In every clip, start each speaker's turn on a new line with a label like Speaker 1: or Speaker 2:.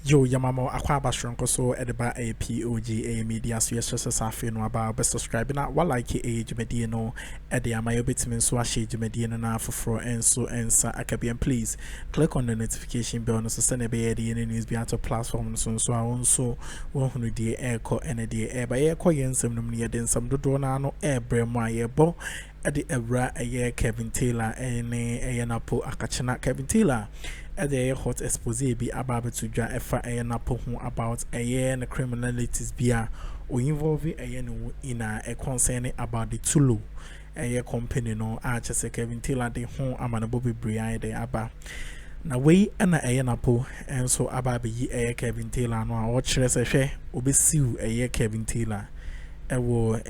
Speaker 1: Yo, Yamamo, Aquaba Shronko, so at the bar a POG Media, so yes, Safi, no about best subscribing at what like age Medino at the Amayo Bitamin, so I shade Medina now for and so and sa Akabian. Please click on the notification bell, and sustainable the news be out of platform, so I also 100 day air call and a day air by air call and some near then some do no air brema bo at the Ebra a year Kevin Taylor and a NAPO Akachana Kevin Taylor. At the hot expose be about to draw a NAPO about a year and criminalities be or involving a year in a concern about the Tulu a year company no just a Kevin Taylor the home amana Bobby Brian the Abba. Na way and a NAPO and so about be a Kevin Taylor no watch a share obesiu a year Kevin Taylor a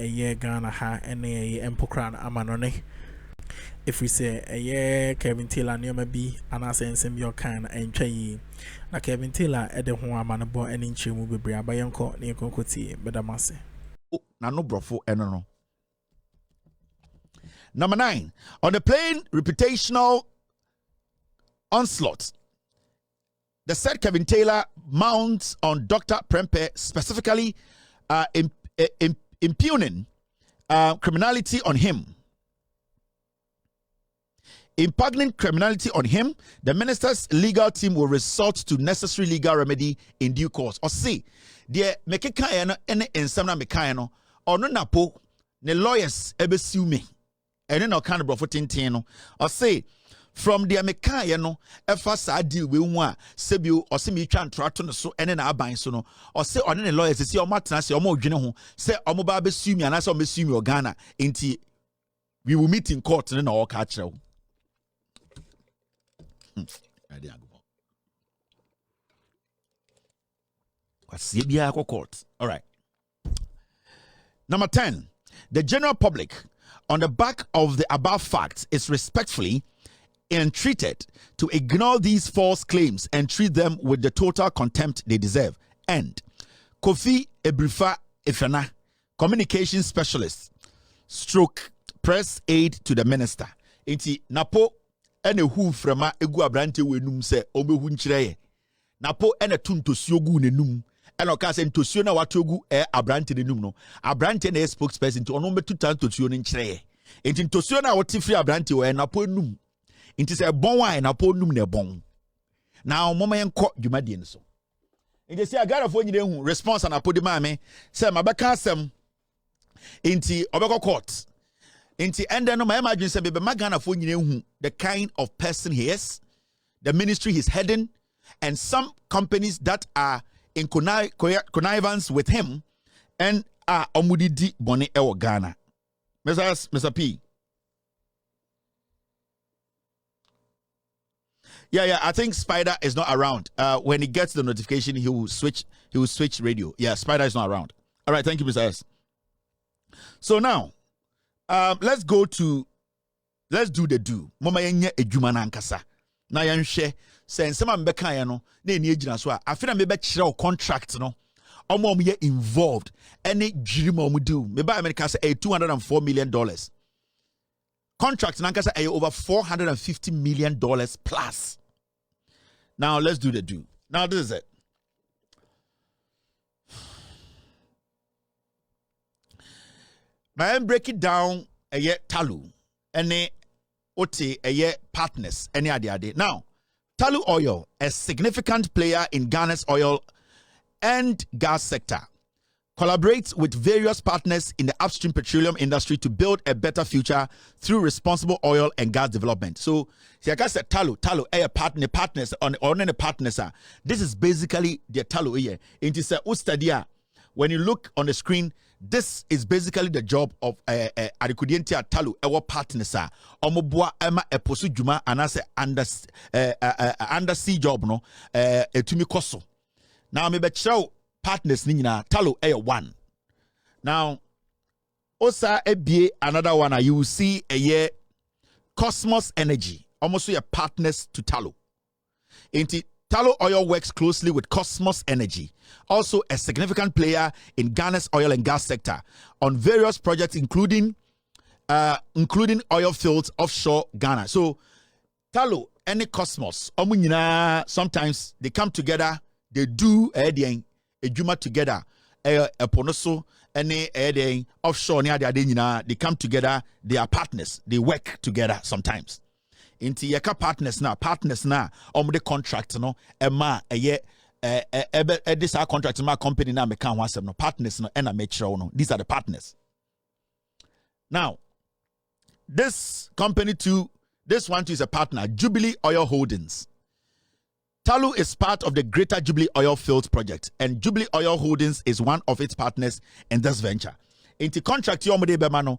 Speaker 1: year Ghana ha and a empokran amanone. If we say a year Kevin Taylor near maybe and I say some your kind and try na Kevin Taylor at the home man born and in chimu be bria by uncle near Kokoti, but I must say.
Speaker 2: Na no brofo eno. Number 9, on the plain reputational onslaught, the said Kevin Taylor mounts on Dr. Prempeh, specifically impugning criminality on him. Impugning criminality on him, the minister's legal team will resort to necessary legal remedy in due course. Or see, the mekeka ene ensamna mekaya no, or no NAPO, ne lawyers ebesiu me, and no kind of brofotin no, or say, from the mekaya no, efa sa deal we wa sebiu or semi tran trato no so ene na aban so no, or say on the lawyers see o matna say o mo dwene ho, say o mo ba besiu me anase o besiu me Ghana, enti we will meet in court no na o ka kire. Court. All right. Number 10. The general public, on the back of the above facts, is respectfully entreated to ignore these false claims and treat them with the total contempt they deserve. And Kofi Ebrifa Ifena, communication specialist, stroke press aide to the minister. Inti NAPO ene hu frema egu abrante wenum se omehu nkyereye NAPO ene tuntosuo gu nenum ene oka se ntosuo na watogu abrante nenum no abrante na spokesperson to ono metu tantosuo no nkyereye enti ntosuo na wote free abrante we NAPO num enti se bon wa NAPO num na bon na omoma yenko dwumade ne so enti se agarafo nyire hu response NAPO de ma me se mabeka asem enti obeko court. Inti ende no my imagine say be magana for nyine the kind of person he is, the ministry he's heading, and some companies that are in connivance with him and are omudidi bone ewo Ghana. Mr. P. Yeah, I think Spider is not around. When he gets the notification, he will switch radio. Yeah, Spider is not around. All right, thank you, Mr. S. So now let's do the do. Mama yenye ejuma na nkasa. Na yenhwe se nsema mbeka ye no na eni ejina so a afina mebe kire contract no. Omo ye involved any jirima omu do. Meba America say $204 million. Contract na nkasa over $450 million plus. Now let's do the do. Now this is it. I am breaking down a year Talu, any ote a year partners, any ade. Now, Talu Oil, a significant player in Ghana's oil and gas sector, collaborates with various partners in the upstream petroleum industry to build a better future through responsible oil and gas development. So, like I said, Talu, partners on the partners. This is basically the Talu here. It is a ustadia. When you look on the screen, this is basically the job of Adikudienti Talu, our partners. Omobua Emma Eposu Juma anase under sea job no etumi koso. Now me betchau partners nina Talu 1. Now osa ebie another one you will see a year Cosmos Energy, almost your partners to Talu. Inti Talu Oil works closely with Cosmos Energy, also a significant player in Ghana's oil and gas sector, on various projects including oil fields offshore Ghana. So Talu and Cosmos, sometimes they come together they do a juma together ponoso and offshore they come together, they are partners, they work together sometimes. Into yeka partners now the contract no ema this our contract my company now make one no partners no and I make sure no these are the partners. Now this company too, this one too is a partner, Jubilee Oil Holdings. Talu is part of the Greater Jubilee Oil Fields project, and Jubilee Oil Holdings is one of its partners in this venture. Into contract yomode bemano,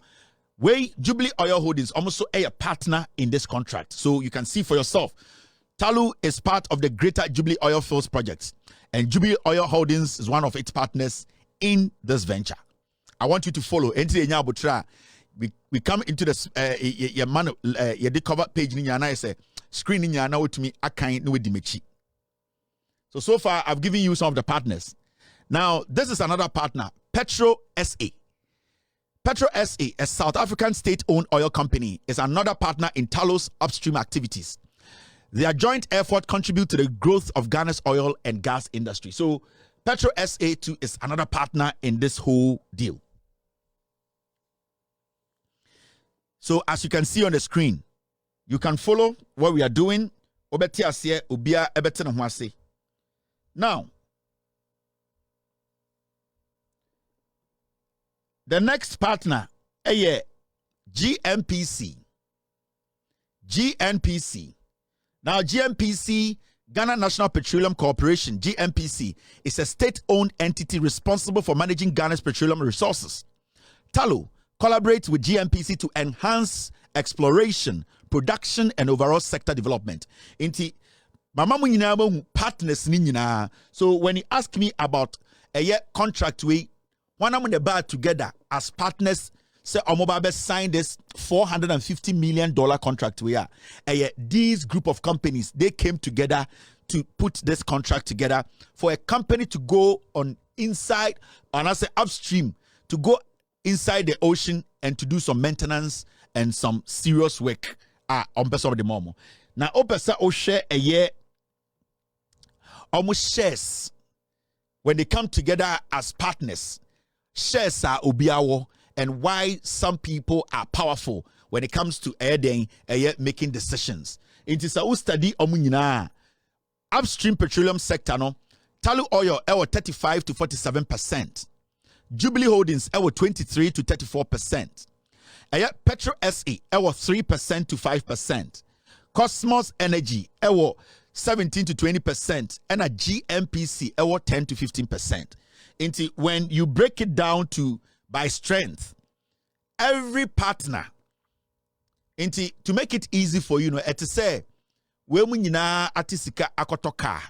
Speaker 2: where Jubilee Oil Holdings almost a partner in this contract. So you can see for yourself, Talu is part of the Greater Jubilee Oil Fields project, and Jubilee Oil Holdings is one of its partners in this venture. I want you to follow. We come into this the cover page in your say screen in your now to me akan no dimechi. So far I've given you some of the partners. Now this is another partner, POG. POG, a South African state-owned oil company, is another partner in Talu's upstream activities. Their joint effort contribute to the growth of Ghana's oil and gas industry. So POG too is another partner in this whole deal. So as you can see on the screen, you can follow what we are doing. Now, the next partner, GNPC. Now, GNPC, Ghana National Petroleum Corporation, GNPC, is a state-owned entity responsible for managing Ghana's petroleum resources. Talu collaborates with GNPC to enhance exploration, production, and overall sector development. Partners. So when you ask me about a contract, we one of the together as partners. Say Omobabe signed this $450 million contract. These group of companies, they came together to put this contract together for a company to go on inside, and I say upstream, to go inside the ocean and to do some maintenance and some serious work on person of the moment. Now, opesa o share a year almost shares when they come together as partners. Shares are obiawo, and why some people are powerful when it comes to making decisions. It is a study upstream petroleum sector no Talu oil 35 to 47%. Jubilee Holdings 23 to 34%. POG 3% to 5%. Cosmos Energy 17 to 20%. And a GNPC 10 to 15%. When you break it down to by strength, every partner to make it easy for you, to say we munyina atisika akotoka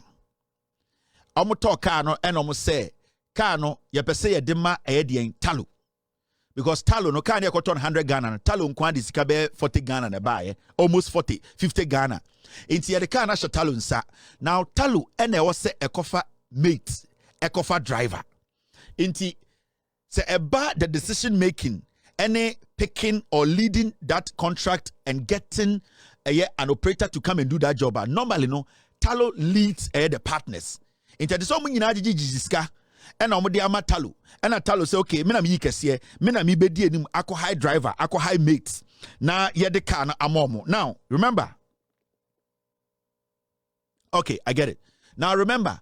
Speaker 2: omotoka no and almost say car no yepese yedema eyedien Talu, because Talu no car ne koton 100 Ghana, Talu nkwa di sika be 40 Ghana na buy almost 50 Ghana inti the car na Talu nsa. Now Talu ene wo se Akuffo mate, Akuffo driver inti say about the decision making, any picking or leading that contract and getting an operator to come and do that job. Normally, no, Talu leads the partners. Into the some jiska and ama Talu. And Talu say, okay, mina mi kesiye, mina mi bedi enim ako high driver, ako high mates. Na ye de car na amomo. Now, remember. Okay, I get it. Now remember,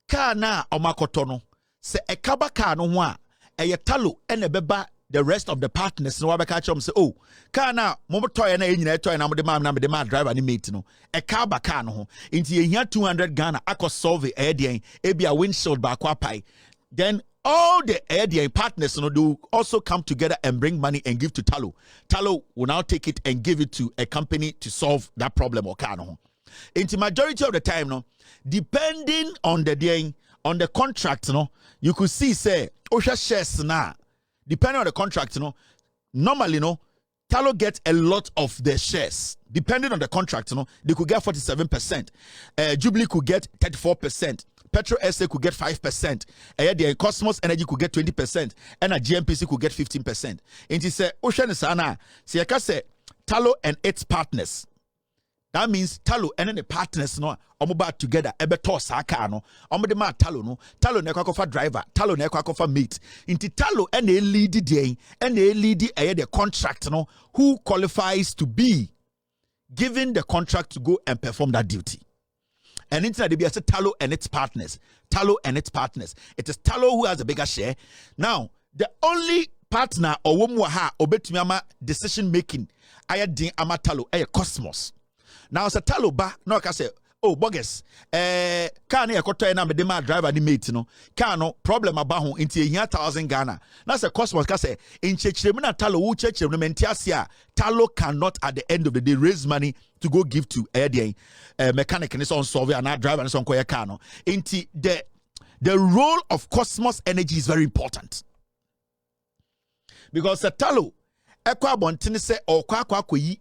Speaker 2: car na omakotono. Se ekaba car no wa. Talu and beba the rest of the partners no wabeka chom say oh car na mo toy na enyina toy na mo de man driver ni mate no e car ba car no ho inti ye hia 200 Ghana akọ solve edien e bia windshield ba kwa pai, then all the edien partners no do also come together and bring money and give to Talu. Talu will now take it and give it to a company to solve that problem or car no ho. Inti majority of the time no, depending on the contract no, you could see say Osha shares na depending on the contract normally Talu gets a lot of the shares depending on the contract they could get 47%, Jubilee could get 34%, POG could get 5%, the Cosmos Energy could get 20%, and a GNPC could get 15%. And he said Osha sana say Talu and its partners, That means Talo and the partners no omoba together ebeto saka no omode ma Talo no Talo ne kwakofa driver Talo ne kwakofa mate inti Talo and a lead the and a lead the contract no who qualifies to be given the contract to go and perform that duty. And into the BS Talo and its partners. Talo and its partners. It is Talo who has a bigger share. Now, the only partner or womuha obetumiama decision making ayadin ama Talo Cosmos. Now it's a Talo ba no ka say oh bogus car na ekoto na me de ma driver ni mate no car no problem aba ho nti 1,000 Ghana. Now say Cosmos ka say in chechirem na Talo wo chechirem no mentiase a Talo cannot at the end of the day raise money to go give to mechanic and on solve and driver and on koya car no. Nti the role of Cosmos Energy is very important. Because Talo ekwa bontene se okwa koyi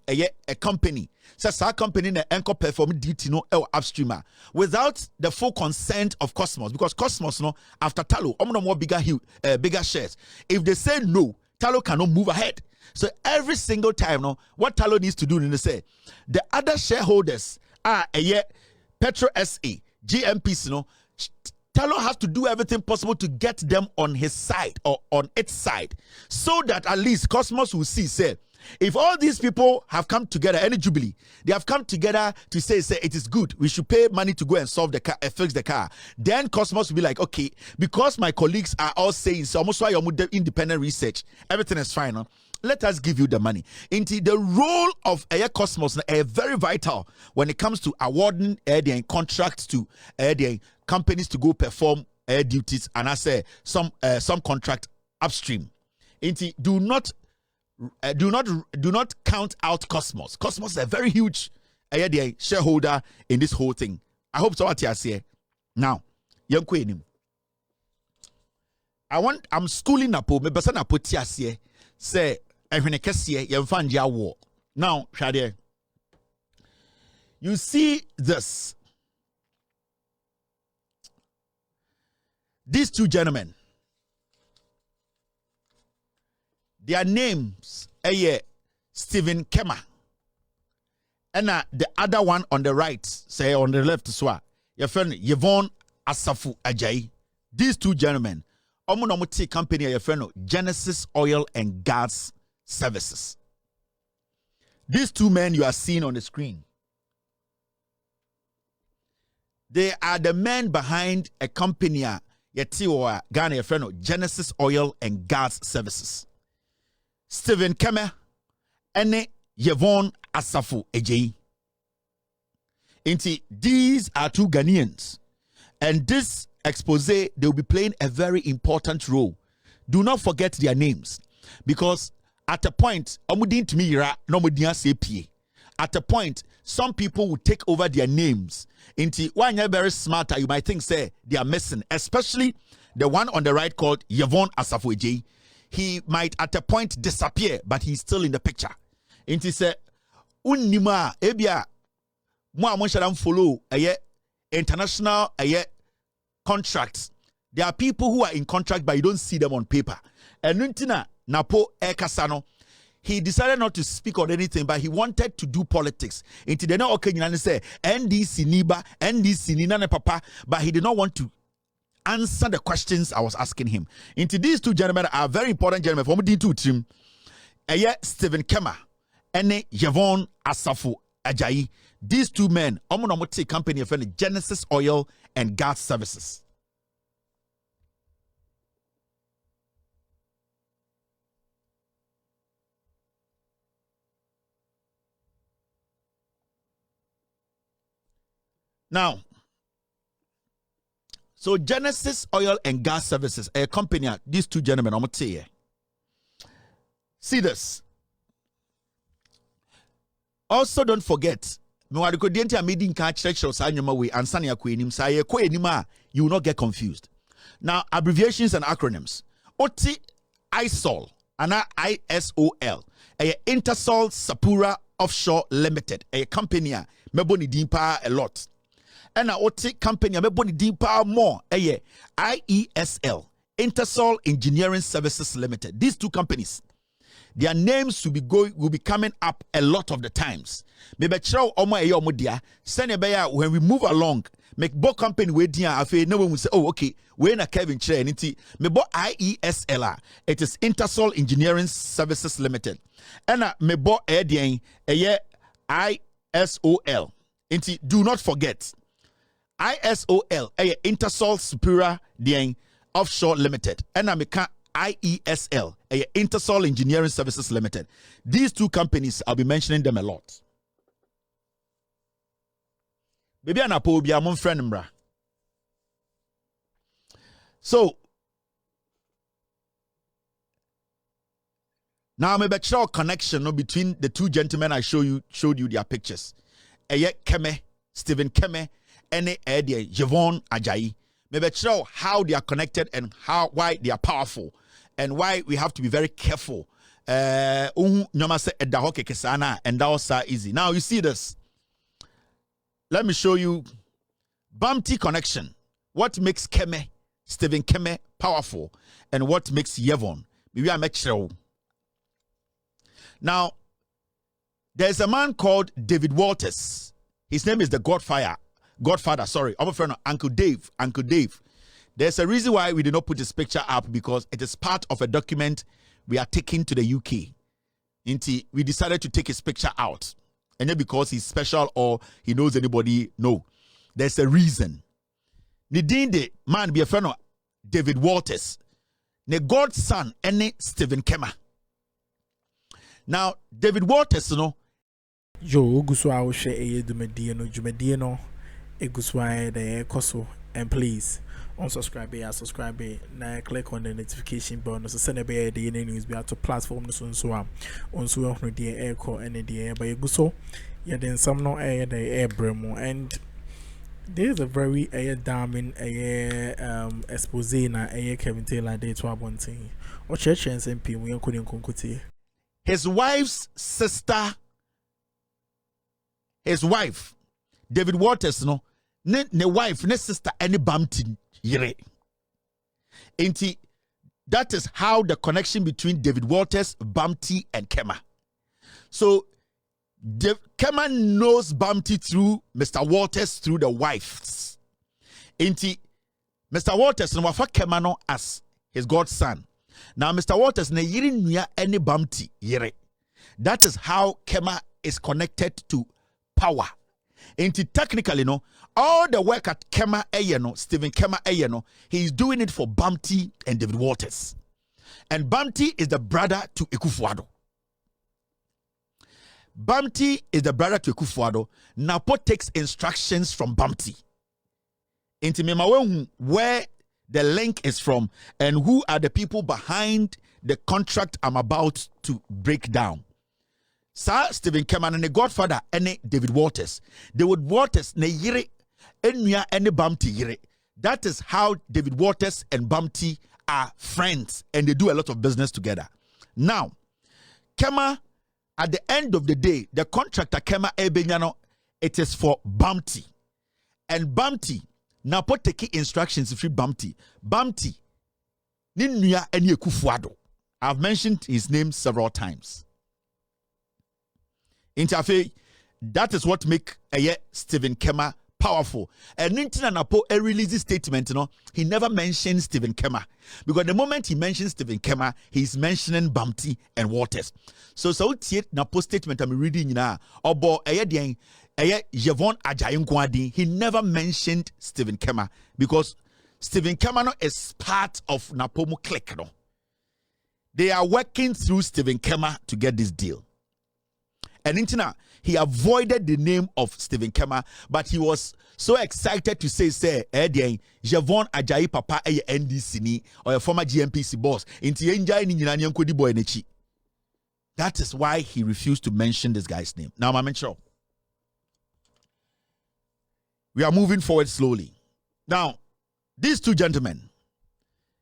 Speaker 2: a company says our company na enko perform duty no upstream without the full consent of Cosmos, because Cosmos no after Talo more bigger shares. If they say no, Talo cannot move ahead. So every single time no what Talo needs to do is say the other shareholders are Petro SA GMPs no Talo has to do everything possible to get them on his side or on its side, so that at least Cosmos will see, say, if all these people have come together, any Jubilee, they have come together to say it is good, we should pay money to go and solve the car, fix the car. Then Cosmos will be like, okay, because my colleagues are all saying so, almost why you're independent research, everything is fine. Huh? Let us give you the money. Into the role of Cosmos is very vital when it comes to awarding contracts to companies to go perform duties, and I say some contract upstream. Into do not count out Cosmos. Cosmos is a very huge shareholder in this whole thing. I hope so. What you say now, young queen. I'm schooling NAPO. Me besa NAPO tiasie say ehwene kese yemfa ndia war. Now, Shade, you see this. These two gentlemen, their names are Stephen Kema, and the other one on the right, say on the left, your friend Yvonne Asafu Ajayi. These two gentlemen, omunomuti company your friend Genesis Oil and Gas Services. These two men you are seeing on the screen, they are the men behind a company Ghana your friend Genesis Oil and Gas Services. Stephen Keme and Yvonne Asafu Ajayi. These are two Ghanaians, and this expose they will be playing a very important role. Do not forget their names, because at a point at a point some people will take over their names. When you're very smart, you might think say they are missing, especially the one on the right called Yvonne Asafu Ajayi. He might at a point disappear, but he's still in the picture. Say unima ebia mo amon follow international contracts. There are people who are in contract, but you don't see them on paper. And Nuntina Napo Ekasano, he decided not to speak on anything, but he wanted to do politics. Into the no okay, and say NDC Niba, NDC Nina Papa, but he did not want to answer the questions I was asking him. Into these two gentlemen are very important gentlemen from the two team. Stephen Kema and Yvonne Asafu Ajayi. These two men, omunomuti company of Genesis Oil and Gas Services. Now, so Genesis Oil and Gas Services, a company, these two gentlemen, I'm going to tell you. See this. Also, don't forget, you will not get confused. Now, abbreviations and acronyms. OT ISOL, and ISOL, a Intersol Sapura Offshore Limited, a company, meboni dimpa a lot. And a OT company, meboni dimpa more, a IESL, Intersol Engineering Services Limited. These two companies, their names will be coming up a lot of the times. Maybe when we move along, make both company we no one will say, oh, okay, we're na Kevin Chere. Me bo IESL, it is Intersol Engineering Services Limited. And me bo ISOL. Do not forget, ISOL, Intersol Superior Offshore Limited. And I make IESL, Intersol Engineering Services Limited. These two companies, I'll be mentioning them a lot. Baby anapo bi amon friend mbra. So now maybe show connection between the two gentlemen I showed you their pictures. Keme, Stephen Keme, and Javon Ajayi. Maybe show how they are connected and why they are powerful and why we have to be very careful. And that was easy. Now you see this. Let me show you Bamti connection. What makes Keme, Stephen Keme, powerful, and what makes Yevon. Maybe I make sure. Now, there's a man called David Walters. His name is the Godfather. I'm a friend of Uncle Dave. There's a reason why we did not put this picture up, because it is part of a document we are taking to the UK. We decided to take his picture out. And not because he's special or he knows anybody. No. There's a reason. The man be a friend of David Walters. Ne God's son, Stephen Kema. Now, David Walters,
Speaker 1: Yo, Guswa will share a Jumediano, a Guswa the Koso, and please subscribe, now click on the notification button. So send a bear the news be out to platform so on so the echo and the air by Guso. Yeah, then some no air the air bremo, and there's a very damning Exp0sė na Kevin Taylor day to one thing. Or church and MP we couldn't conclude.
Speaker 2: His wife's sister, David Walters, ne wife, ne sister, any Bamti yere. That is how the connection between David Walters, Bamti, and Kema. So, Kema knows Bamti through Mr. Walters, through the wives. Mr. Walters, no wafa Kema no as his godson. Now, Mr. Walters, ne yiri nuya any Bamti yere. That is how Kema is connected to power. Technically, all the work at Kema Stephen Kema he is doing it for Bamti and David Walters. And Bamti is the brother to Akuffo. Bamti is the brother to Akuffo. NAPO takes instructions from Bamti. Where the link is from and who are the people behind the contract I'm about to break down. Sir Stephen Kema and the Godfather and David Walters. David Walters ne yire enuya ene Bamti yire. That is how David Walters and Bamti are friends and they do a lot of business together. Now, Kema, at the end of the day, the contractor Kema Ebenyano, it is for Bamti. And Bamti, NAPO take instructions free Bamti. Bamti, ninuya ene Akuffo. I've mentioned his name several times. That is what make Stephen Kema powerful. And Nintina NAPO release statement, he never mentioned Stephen Kema. Because the moment he mentions Stephen Kema, he's mentioning Bamti and Walters. So NAPO statement I'm reading now. Obo Javon Ajayi, he never mentioned Stephen Kema. Because Stephen Kema is part of NAPO clique. They are working through Stephen Kema to get this deal. And he avoided the name of Stephen Kema, but he was so excited to say, Javon Ajayi Papa NDC ni or a former GMPC boss. That is why he refused to mention this guy's name. Now, I'm sure. We are moving forward slowly. Now, these two gentlemen,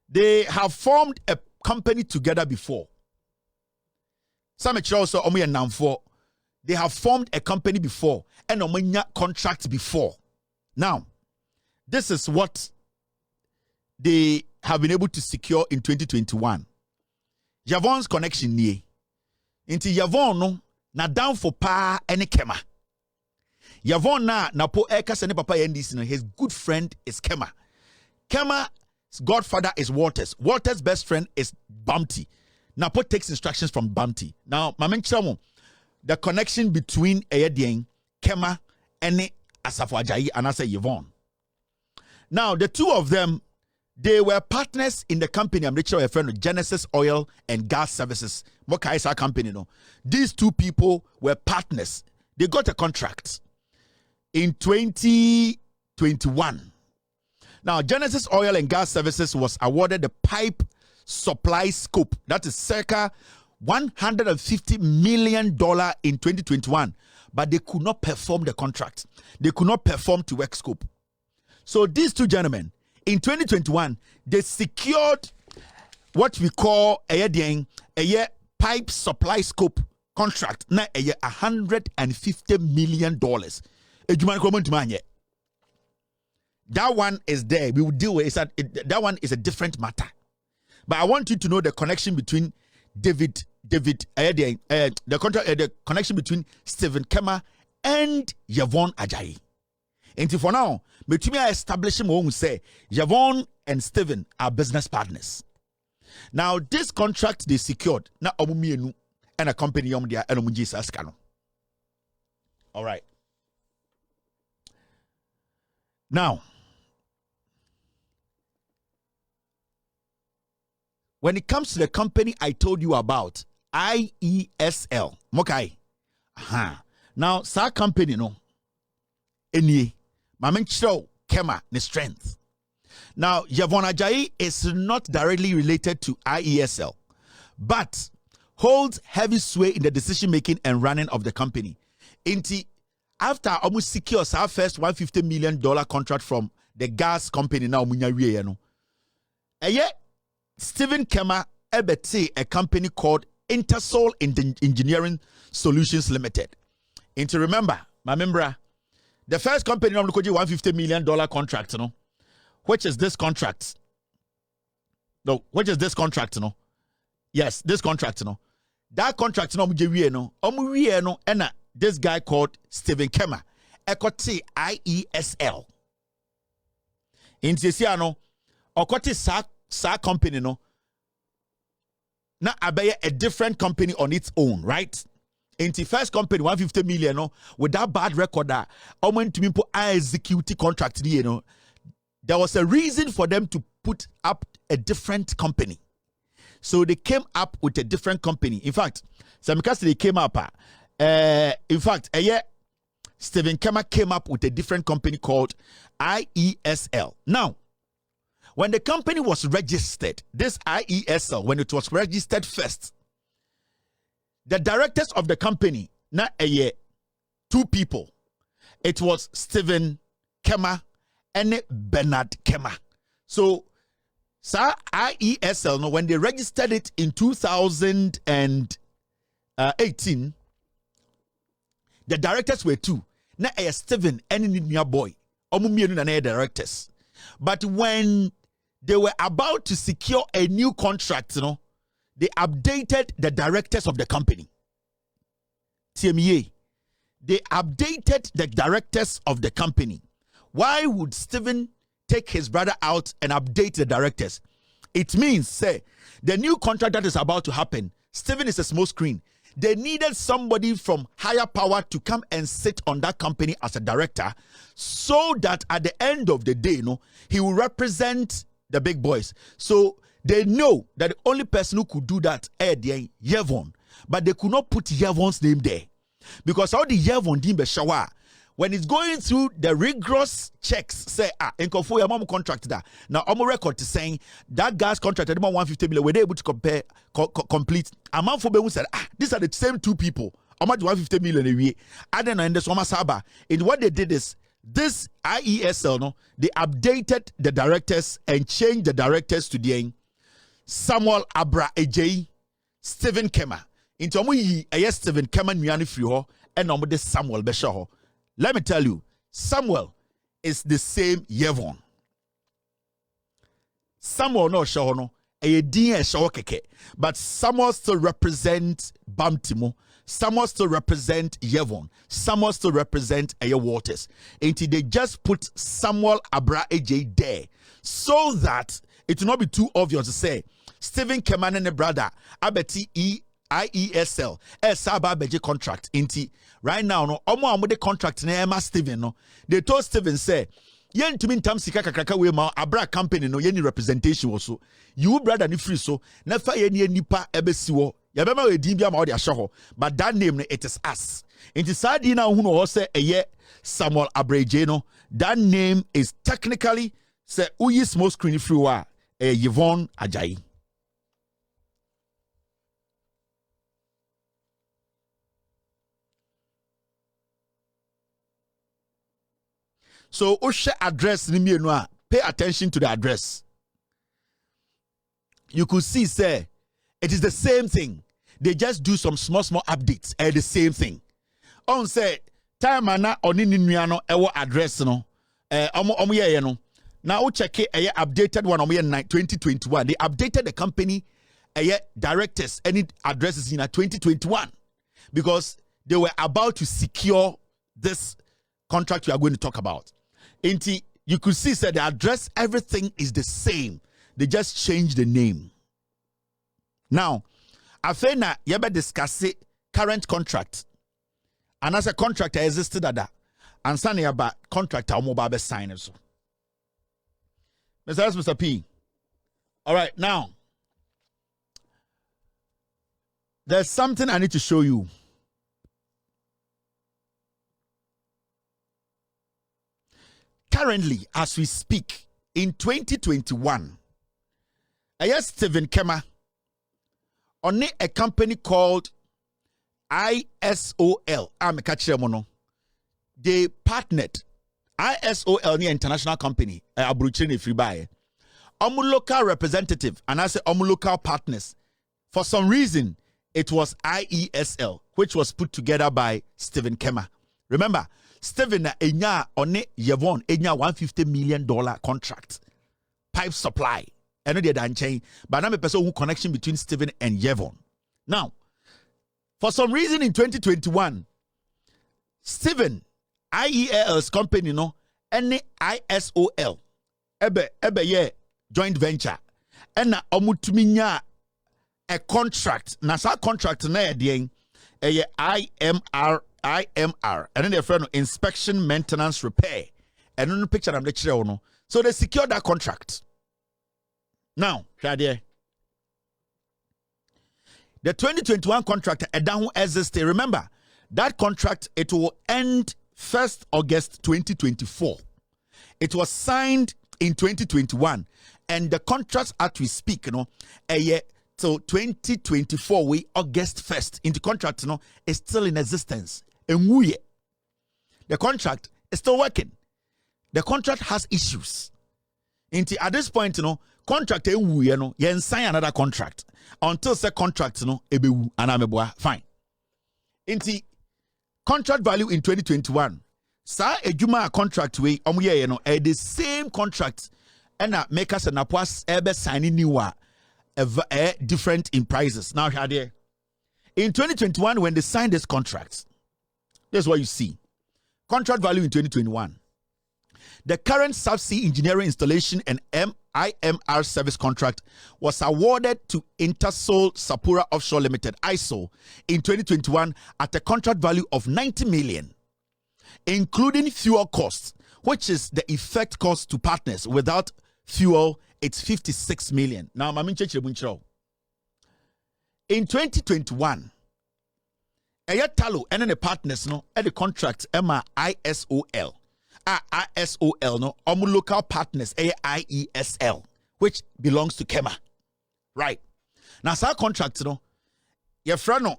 Speaker 2: they have formed a company together before. Some also they have formed a company before and a contract before. Now, this is what they have been able to secure in 2021. Javon's connection here. Inti Yvonne no na down for pa any Kema. Yvonne na po eka sene papa NDC no, his good friend is Kema. Kema's godfather is Walters. Walters' best friend is Bounty. Napo takes instructions from Bounty. Now, the connection between Eyedien, Kema, and Asafo Ajayi, and I say Yvonne. Now, the two of them, they were partners in the company. I'm sure a friend of Genesis Oil and Gas Services. Mokaisa company, no. These two people were partners. They got a contract in 2021. Now, Genesis Oil and Gas Services was awarded the pipe supply scope. That is circa $150 million in 2021. But they could not perform the contract. They could not perform to work scope. So these two gentlemen, in 2021, they secured what we call a year pipe supply scope contract. Na a year $150 million. That one is there. We will deal with it. That one is a different matter. But I want you to know the connection between the connection between Stephen Kema and Yvonne Ajayi. And for now, between me establishing my own say Yvonne and Stephen are business partners. Now, this contract they secured na omumienu and a company dia and omuji. All right. Now, when it comes to the company I told you about, IESL, Mokai. Now, sa company no, any, Mamencho Kema, the strength. Now, Yvonne Ajayi is not directly related to IESL, but holds heavy sway in the decision making and running of the company. After almost secures our first $150 million contract from the gas company now, Stephen Kema ebete a company called Intersol Engineering Solutions Limited. And to remember, my member, the first company now look $150 million contract, which is this contract. No, which is this contract, Yes, this contract, That contract, and this guy called Stephen Kema, Ekoti IESL. In Tisiano, Okoti sa company no na abaya a different company on its own, right? In the first company 150 million no with that bad record that to me execute contract there was a reason for them to put up a different company. So they came up with a different company. In fact, they came up Stephen Kema came up with a different company called IESL. Now, when the company was registered, this IESL, when it was registered first, the directors of the company, not two people. It was Stephen Kema and Bernard Kema. So, IESL, when they registered it in 2018, the directors were two. Na Stephen and your boy, directors. But when they were about to secure a new contract, they updated the directors of the company. TMEA. They updated the directors of the company. Why would Stephen take his brother out and update the directors? It means, say, the new contract that is about to happen, Stephen is a small screen. They needed somebody from higher power to come and sit on that company as a director so that at the end of the day, he will represent the big boys. So they know that the only person who could do that is Yvonne. But they could not put Yvonne's name there. Because all the Yvonne Dimbe Shawa, when it's going through the rigorous checks, say, Akuffo, your mom contract that. Now, I'm record to saying that gas contract, at $150 million, were they able to complete? A month for said, these are the same two people. How much $150 million a year? I don't know, in the Soma Saba. And what they did is, this IESL, they updated the directors and changed the directors to the Samuel Abra Ejay, Stephen Kema. Into Stephen Kema Nyani Friho, and this Samuel Beshaho. Let me tell you, Samuel is the same Yvonne. Samuel no Shahono, a DS keke, but Samuel still represent Bamtimo, Samuel still represent Yevon, Samuel still represent Ayer Waters. Until they just put Samuel Abra AJ there so that it will not be too obvious to say Stephen Keman and brother Abeti IESL Saba Beji contract inti right now no omo the contract na Emma Stephen no they told Stephen say yen to mean tam sika kakraka we ma abra company no yen representation also you brother ni free so na fa yen nipa ebesiwo ya bema we din bia ma odi ahwe but that name no it is us inti sadi na hu no say eye Samuel Abreje no that name is technically say uyi small screen free wa Yvonne Ajayi. So, Osha address ni pay attention to the address. You could see, say, it is the same thing. They just do some small updates. The same thing. On say, time ana oni ninuano ewo address no. Omo ye no. Now check it. Updated one on 2021. They updated the company. Directors any addresses in 2021 because they were about to secure this contract we are going to talk about. You could see that the address, everything is the same. They just changed the name. Now, afena yebe discuss it, current contract. And as a contract existed at that. And sani about contract mobile sign so. Mr. P. All right, now. There's something I need to show you. Currently, as we speak, in 2021, Stephen Kema on a company called ISOL. They partnered. ISOL ni international company. Abruchini free buy. Local representative and I say local partners. For some reason, it was IESL, which was put together by Stephen Kema. Remember, Stephen enya one Yevon enya $150 million contract pipe supply. I know they don't change, but I'm a person who connection between Stephen and Yevon. Now, for some reason in 2021, Stephen IEL's company no any ISOL ebe ye joint venture and omutuminya a contract na sa contract na edien IMR and then they friend inspection, maintenance, repair. And then picture I'm the so they secured that contract. Now, the 2021 contract existed. Remember, that contract it will end 1st August 2024. It was signed in 2021, and the contract as we speak, a year. So 2024, we August 1st, in the contract, is still in existence. And the contract is still working. The contract has issues. At this point, contract you sign another contract until the contract fine. Contract value in 2021. Sa ejuma contract we the same contract and make us an apwas ebe signing new different in prices. Now here in 2021 when they signed this contract. That's what you see. Contract value in 2021. The current subsea engineering installation and IMR service contract was awarded to Intersol Sapura Offshore Limited, ISO, in 2021 at a contract value of 90 million, including fuel costs, which is the effect cost to partners. Without fuel, it's 56 million. Now, in 2021, Talo and then the partners at the contract ISOL. ISOL local partners IESL, which belongs to Kema. Right. Now our contract your friend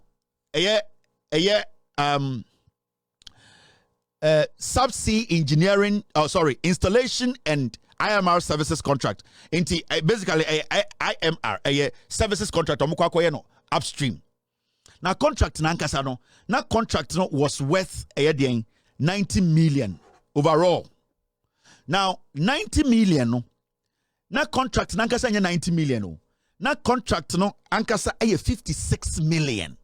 Speaker 2: subsea engineering installation and IMR services contract. Basically IMR services contract upstream. Now contract nankasa na contract was worth 90 million overall. Now 90 million na contract nankasa 90 million na contract no ankasa aye 56 million.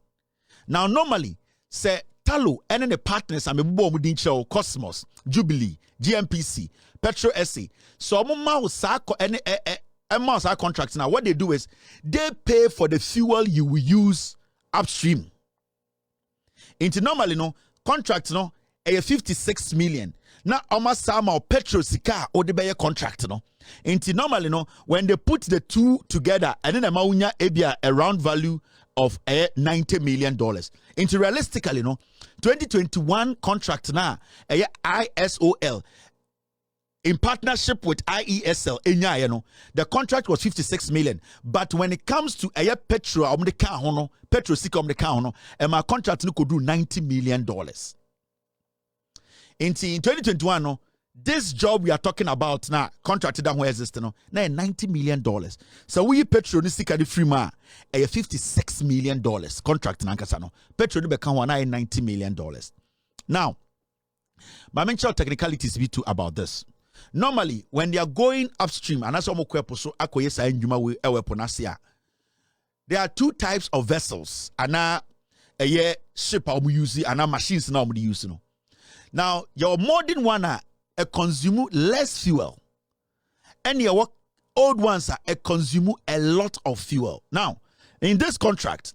Speaker 2: Now normally say Talo and the partners am ebo mu din kyerɛ Cosmos, Jubilee, GMPC, Petro SA. So mo sa any mouse contracts now. What they do is they pay for the fuel you will use upstream. Into normally no contract no a 56 million. Now almost some or Petro Sika or the buyer contract no. Into normally no when they put the two together and then amount ebia a round value of $90 million. Into realistically no 2021 contract now a ISOL in partnership with IESL, the contract was 56 million. But when it comes to Petro, Petro Sika, and my contract could do $90 million. In 2021, this job we are talking about now, contracted down where exists now $90 million. So we Petro Sika the free ma a $56 million contract nankasano. Petro the become $90 million. Now, my mental technicalities be too about this. Normally, when they are going upstream, and that's there are two types of vessels. And a ship or use and machines now use. Now, your modern one consume less fuel, and your old ones consume a lot of fuel. Now, in this contract,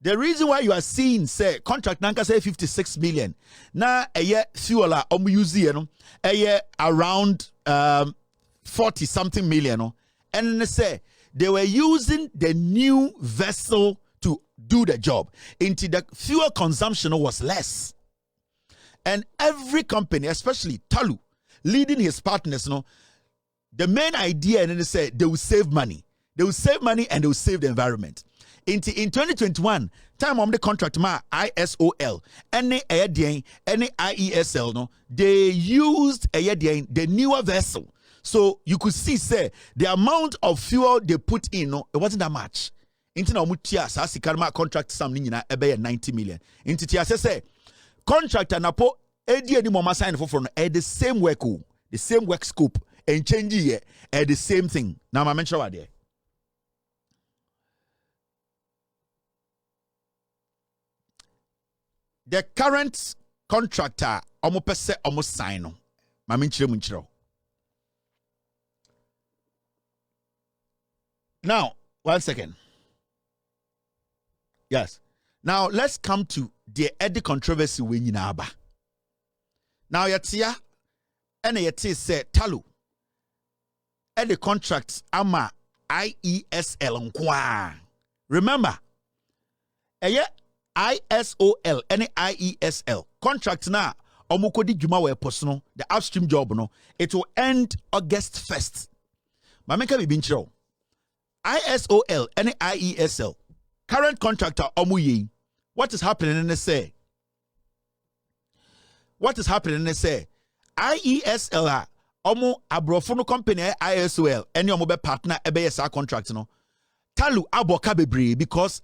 Speaker 2: the reason why you are seeing say contract nanka say 56 million na a year fuel use a year around 40 something million and they say they were using the new vessel to do the job into the fuel consumption was less, and every company, especially Talu leading his partners, the main idea and then they say they will save money and they will save the environment. In 2021, time on the contract ma ISOL, any IESL, no, they used the newer vessel. So you could see, say, the amount of fuel they put in, no, it wasn't that much. Into na mutia sa sikarma contract something na ebe 90 million. Into tia say contract NAPO edi any mama sign for the same work, the same work scope and change here the same thing. Now I mention what there. The current contractor almost sign. Now, 1 second. Yes. Now let's come to the Eddie controversy when you know. Now yatia and yati say Talu Eddie contracts ama IESL nkwa. Remember, ISOL any IESL contract na omukodi juma we personal the upstream job no it will end August 1st. Mameka bi binchiro ISOL any IESL current contractor omuyi. What is happening in the say? What is happening in the say? IESL omu abrofono company ISOL any omu be partner ebe sa contract no Talu aboka bebre because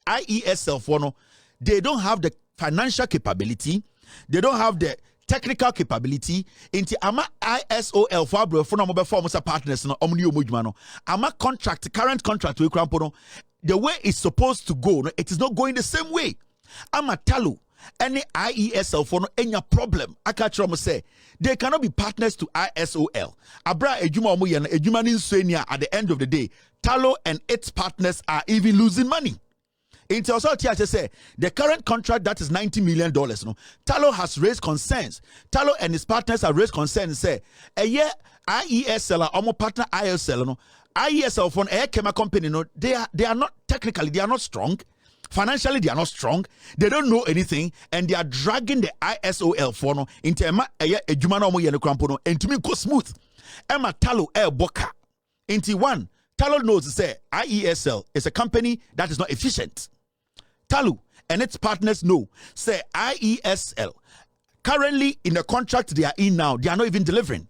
Speaker 2: IESL for no, they don't have the financial capability, they don't have the technical capability. Into ama ISOL for bro for no mobile form partners no ama contract current contract we crampo the way it's supposed to go no, it is not going the same way. Ama Talu any IESL for no any problem. Akachromo say they cannot be partners to ISOL. Abra ejuma omu yen ejuma ni nsenia at the end of the day. Talo and its partners are even losing money. Into also say the current contract that is $90 million. No, Talo has raised concerns. Talo and his partners have raised concerns. Say a year IESL or partner ISL no IESL for a chemical company no they are not technically they are not strong. Financially they are not strong. They don't know anything and they are dragging the ISOL for no into a jumano mo yene krampo and to me go smooth. Emma Talo boka into one. Talo knows say IESL is a company that is not efficient. Talu and its partners know say IESL currently in the contract they are in now they are not even delivering.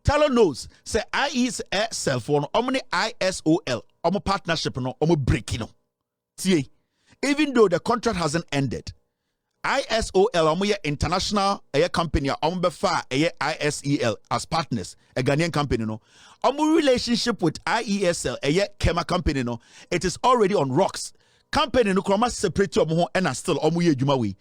Speaker 2: Talu knows say IESL for omni ISOL omo partnership no omo breaking no. See, even though the contract hasn't ended, ISOL omo international company omo befa ISEL as partners a Ghanaian company no Omu relationship with IESL, a Kema company, no, it is already on rocks. Company no kroma separate omo and are still omu ye juma we.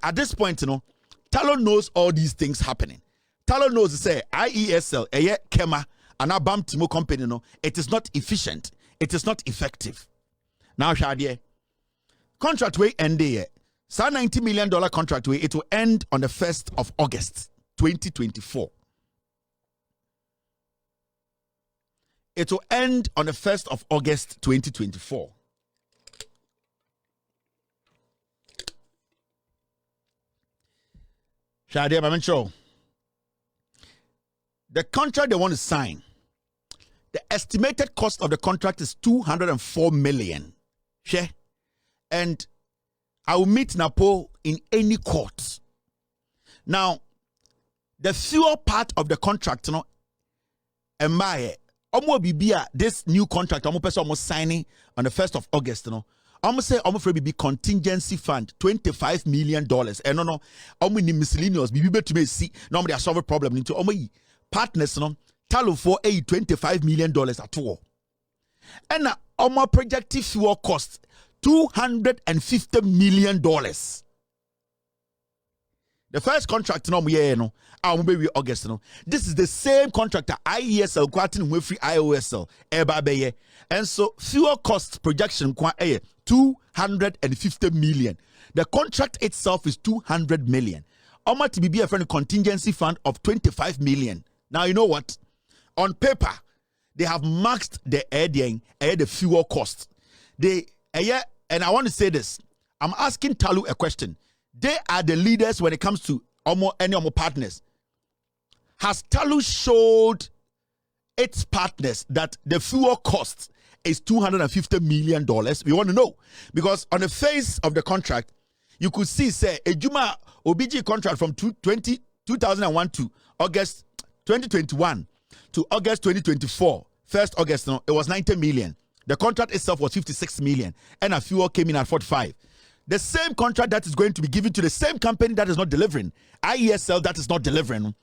Speaker 2: At this point, no, Talo knows all these things happening. Talo knows say IESL, a Kema, and a BAM Timo company, no, it is not efficient. It is not effective. Now, Shadie, contract way end there. So $90 million contract way, it will end on the 1st of August, 2024. It will end on the 1st of August, 2024. Shadie, I'm sure. The contract they want to sign, the estimated cost of the contract is $204 million. Share. And I will meet NAPO in any court. Now, the fuel part of the contract, you know, this new contract, almost signing on the 1st of August, you know. I'm say I'm afraid be contingency fund $25 million. And no, ni miscellaneous. Be to me see. No, they solve a problem into partners, no. Talo for a $25 million at all. And now our projected fuel cost $250 million. The first contract no maybe August no. This is the same contract IESL quartin with free IOSL and so fuel cost projection $250 million. The contract itself is $200 million. To be a friend contingency fund of $25 million. Now you know what? On paper, they have maxed the the fuel cost. And I want to say this. I'm asking Talu a question. They are the leaders when it comes to any partners. Has Talu showed its partners that the fuel cost is $250 million? We want to know. Because on the face of the contract, you could see, say, a Juma OBG contract from 2001 to August 2021 to August 2024. 1st August, no, it was $90 million. The contract itself was $56 million. And a fuel came in at $45. The same contract that is going to be given to the same company that is not delivering, IESL that is not delivering.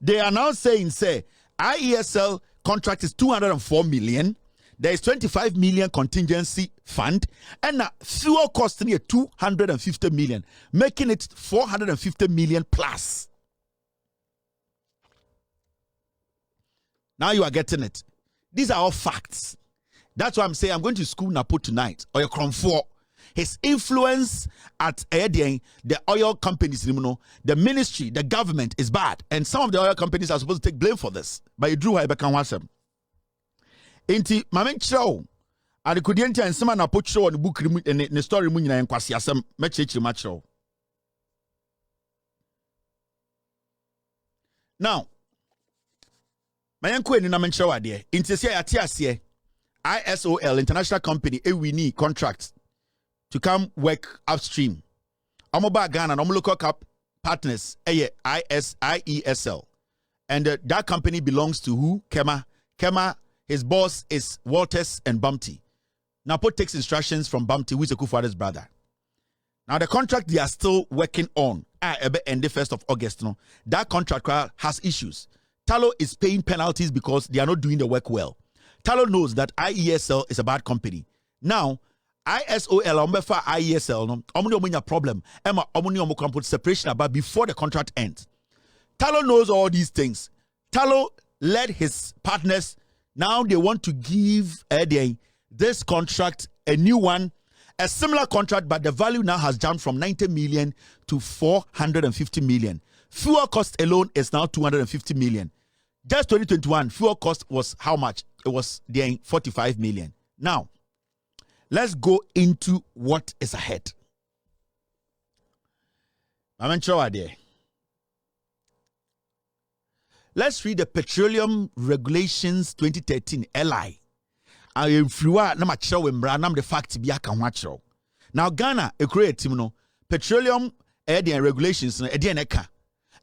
Speaker 2: They are now saying, say, IESL contract is $204 million. There is $25 million contingency fund. And fuel costing you $250 million, making it $450 million plus. Now you are getting it. These are all facts. That's why I'm saying I'm going to school NAPO tonight, or your Akufo. His influence at the oil companies, the ministry, the government is bad. And some of the oil companies are supposed to take blame for this. But you drew Ibekan Wasem. Inti, Mamen Chow, and the Kudienta and someone put show on the book in the story Munina and Kwasiasem, Mechi Macho. Now, Mayanko and Namen Chow idea. Inti, ISOL, international company, we need contracts to come work upstream. I'm about Ghana, I'm local cap partners, IESL. And that company belongs to who? Kema. Kema, his boss is Walters and Bumpty. NAPO takes instructions from Bumpty, who is Akuffo's brother. Now, the contract they are still working on, end the 1st of August, no, that contract has issues. Talo is paying penalties because they are not doing the work well. Talo knows that IESL is a bad company. Now, ISOL, IESL, no, a problem. Emma, put separation about before the contract ends. Talo knows all these things. Talo led his partners. Now they want to give this contract a new one, a similar contract, but the value now has jumped from 90 million to 450 million. Fuel cost alone is now 250 million. Just 2021, fuel cost was how much? It was 45 million. Now, let's go into what is ahead. Let's read the Petroleum Regulations 2013 LI. Now Ghana petroleum regulations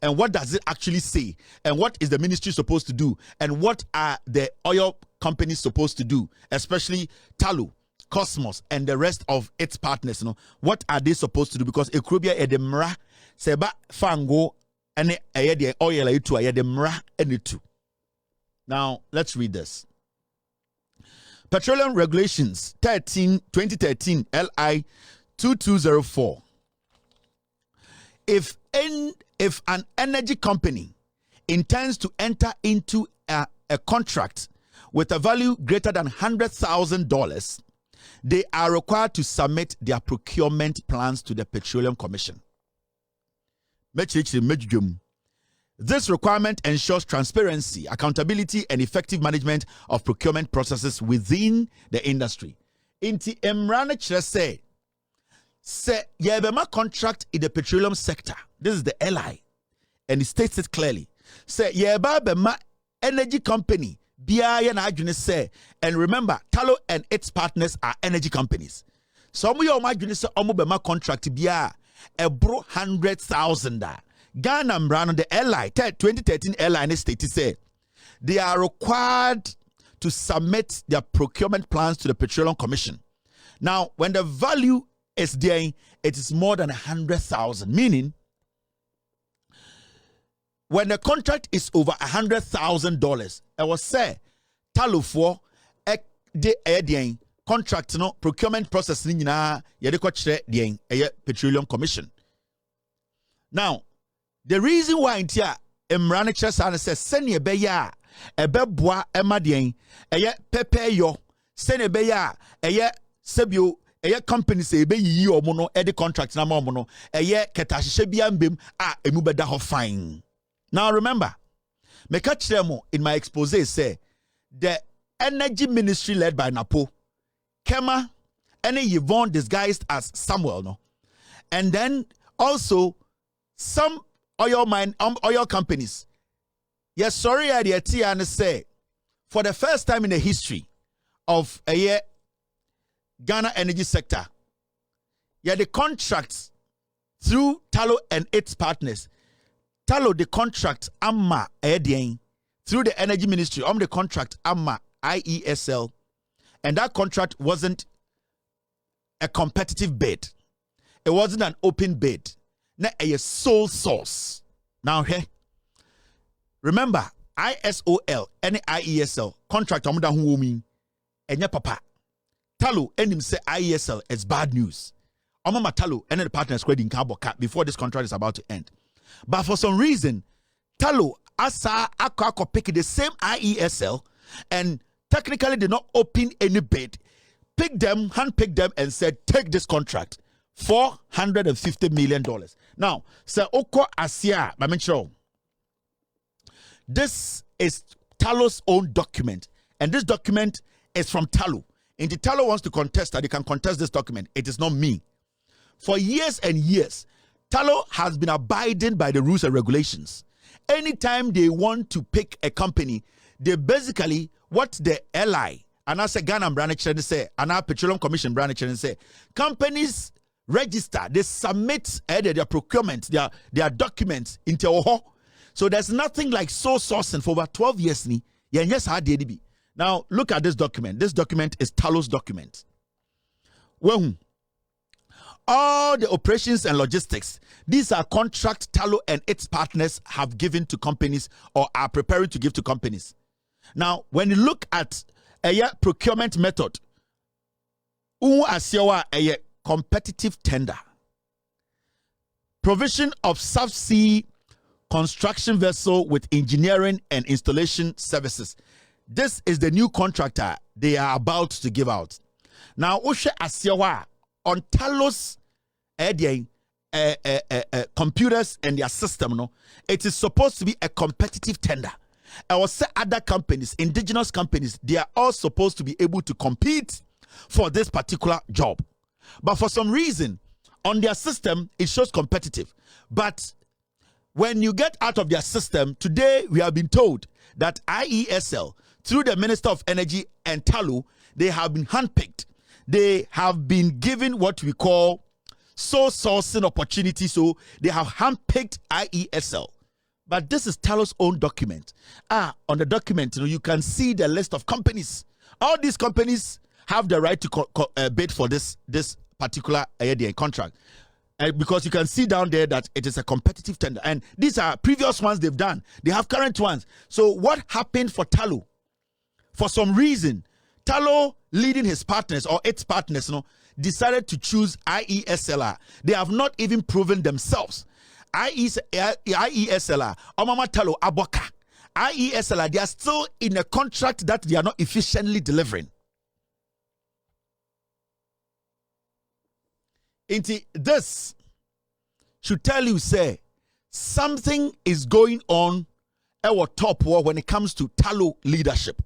Speaker 2: and what does it actually say, and what is the ministry supposed to do, and what are the oil companies supposed to do, especially Talu, Cosmos, and the rest of its partners. What are they supposed to do? Because Ekrobia edemra seba fango and the oil to edemra and it too. Now, let's read this. Petroleum Regulations 2013 LI 2204. If an energy company intends to enter into a contract with a value greater than $100,000, they are required to submit their procurement plans to the Petroleum Commission. This requirement ensures transparency, accountability, and effective management of procurement processes within the industry. Inti emrane chere say yebema contract in the petroleum sector. This is the LI, and it states it clearly. Say yeba bema energy company biya na adwene say, and remember, Tullow and its partners are energy companies. So we are adwene say omo bema contract biya ebro 100,000. Ghana Brand, the LI 2013 LI state say they are required to submit their procurement plans to the Petroleum Commission. Now, when the value is there, it is more than 100,000. Meaning, when the contract is over $100,000, I was say Tullow for the contract no procurement process ni na yede ko kire the Petroleum Commission. Now, the reason why intia emrane kyerɛ says sɛnea ɛbɛyɛ a ɛbɛboa ɛma deɛn ɛyɛ pɛpɛyɔ sɛnea ɛbɛyɛ a ɛyɛ sɛbio ɛyɛ company sɛ ɛbɛyiyi ɔmo no ɛde contract na ma ɔmo no ɛyɛ kɛtahyehyɛ bia mbem a emu bɛda hɔ fine. Now remember, meka kyerɛ mo in my expose say the energy ministry led by NAPO, Kema, and Yvonne disguised as Samuel, no, and then also some oil companies. Yes, sorry, I did say for the first time in the history of a year Ghana energy sector, the contracts through Tullow and its partners. Tullow the contract Amma through the energy ministry the contract Amma IESL, and that contract wasn't a competitive bid. It wasn't an open bid. Na a sole source. Now here, remember ISOL and IESL contract amuda hu mean enya papa. Tullow and him say IESL is bad news. Omama Tullow and the partners credit in Kaboka before this contract is about to end. But for some reason, Tullow asa akako pick the same IESL and technically did not open any bid. Picked them, handpicked them, and said, take this contract. $450 million. Now, Sir Oko Asia, this is Tullow's own document, and this document is from Tullow. And the Tullow wants to contest that, they can contest this document. It is not me. For years and years, Tullow has been abiding by the rules and regulations. Anytime they want to pick a company, they basically what the LI and I say Ghana Brand say and our Petroleum Commission Brand say companies register, they submit their procurement, their documents into Oho. So there's nothing like sole sourcing for over 12 years. Yes, how did it be? Now look at this document. This document is Tullow's document. Well, all the operations and logistics, these are contracts Tullow and its partners have given to companies or are preparing to give to companies. Now, when you look at a procurement method, a competitive tender, provision of subsea construction vessel with engineering and installation services. This is the new contractor they are about to give out. Now, Ushe Asiawa on Tullow's computers and their system, no, it is supposed to be a competitive tender. I will say other companies, indigenous companies, they are all supposed to be able to compete for this particular job. But for some reason, on their system, it shows competitive. But when you get out of their system, today we have been told that IESL, through the Minister of Energy and Tullow, they have been handpicked. They have been given what we call sole sourcing opportunity. So they have handpicked IESL. But this is Tullow's own document. On the document, you can see the list of companies. All these companies have the right to bid for this particular contract. because you can see down there that it is a competitive tender. And these are previous ones they've done. They have current ones. So what happened for Tallow? For some reason, Tallow leading his partners or its partners, decided to choose IESLR. They have not even proven themselves. IESLR, Omama Tallow, Aboka. IESLR, they are still in a contract that they are not efficiently delivering. This should tell you, say, something is going on at our top war when it comes to Tallow leadership,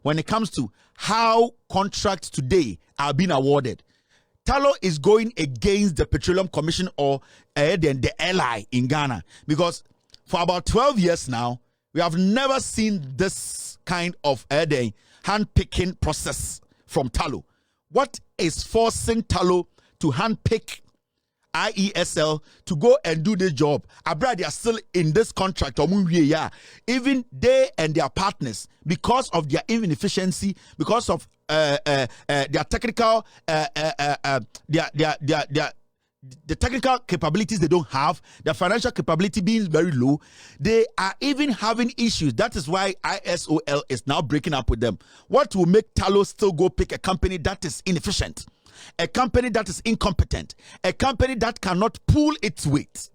Speaker 2: when it comes to how contracts today are being awarded. Tallow is going against the Petroleum Commission or the ally in Ghana, because for about 12 years now, we have never seen this kind of hand-picking process from Tallow. What is forcing Tallow to handpick IESL to go and do the job? Abra, they are still in this contract. Even they and their partners, because of their inefficiency, because of their technical the technical capabilities they don't have, the financial capability being very low, they are even having issues. That is why ISOL is now breaking up with them. What will make Tallow still go pick a company that is inefficient, a company that is incompetent, a company that cannot pull its weight?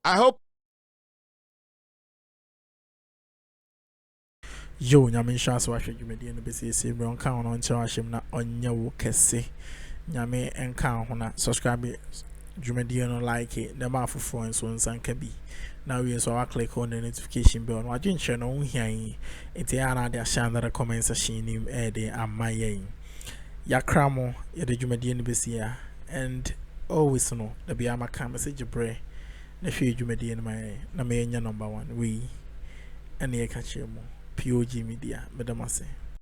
Speaker 2: I hope.
Speaker 1: Yo, nyame nhyɛ ase wahwɛ dwumadie no bɛsiesie mmerɛ ɔnka ho no nkyerɛ wahyɛm na ɔnyɛ wo kɛse. Nyame ɛnka ho na subscribe dwumadie no, like it, na ma afoforɔ nso nsanka bi. Na we nso click on the notification bell. No agye nkyerɛ no ho hia yi. Enti ya na de ahyɛ under the comment section nim de ama yɛn. Yakramo yɛde dwumadie no bɛsia, and always no da bia maka message brɛ na hwɛ dwumadie no ma yɛn na me nya number 1 we ɛne yɛka kyerɛ mu POG Media. Medamase.